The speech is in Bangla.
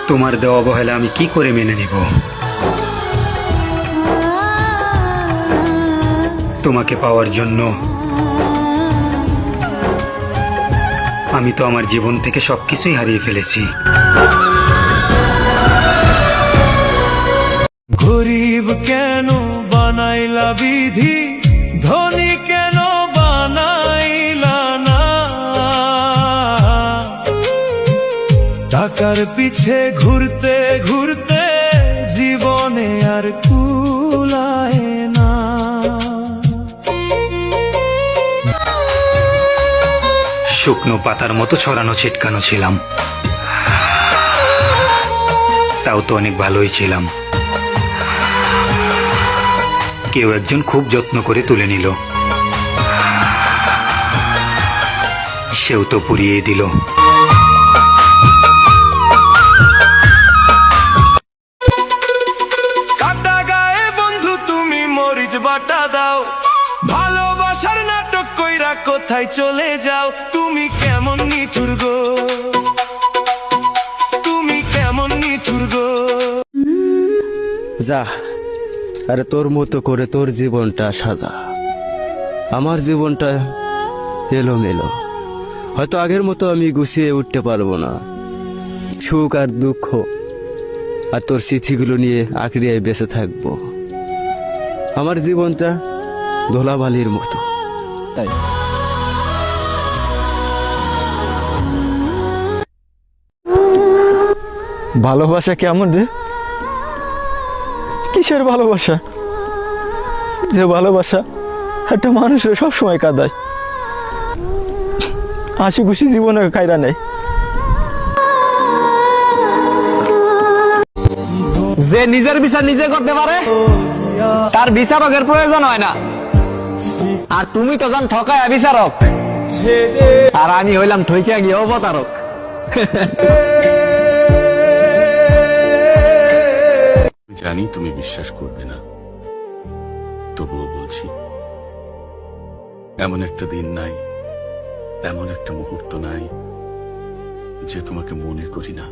তোমার দেওয়া অবহেলা আমি কি করে মেনে নিব? তোমাকে পাওয়ার জন্য আমি তো আমার জীবন থেকে সবকিছুই হারিয়ে ফেলেছি। গরিব কেন বানাইলা বিধি, ধনী কেন বানাইলা না? টাকার পিছে ঘুরতে ঘুরতে জীবনে আর কুলায় না। শুকনো পাতার মতো ছড়ানো ছিটকানো ছিলাম, তাও তো অনেক ভালোই ছিলাম। কেউ একজন খুব যত্ন করে তুলে নিল, সেও তো পুড়িয়ে দিল। কাটা গায়ে বন্ধু তুমি মরিচ বাটা দাও, ভালোবাসার নাটক কইরা কোথায় চলে যাও? তুমি কেমন নিঠুর গো, তুমি কেমন নিঠুর গো। যা, আরে তোর মতো করে তোর জীবনটা সাজা। আমার জীবনটা এলোমেলো, হয়তো আগের মতো আমি গুছিয়ে উঠতে পারবো না। সুখ আর দুঃখ আর তোর স্মৃতিগুলো নিয়ে আঁকড়িয়ে বেঁচে থাকবো। আমার জীবনটা ধোলাবালির মতো। তাই ভালোবাসা কেমন রে? কিসের ভালোবাসা? যে ভালোবাসা একটা মানুষের সবসময় কাঁদায়, হাসি খুশি জীবনে খাইরা নেই। যে নিজের বিচার নিজে করতে পারে তার বিচারকের প্রয়োজন হয় না। আর তুমি তো জান ঠকায় বিচারক, আর আমি হইলাম ঠইকিয়া গিয়ে অবতারক। জানি তুমি বিশ্বাস করবে না, তবুও বলছি, এমন একটা দিন নাই, এমন একটা মুহূর্ত নাই যে তোমাকে মনে করি না।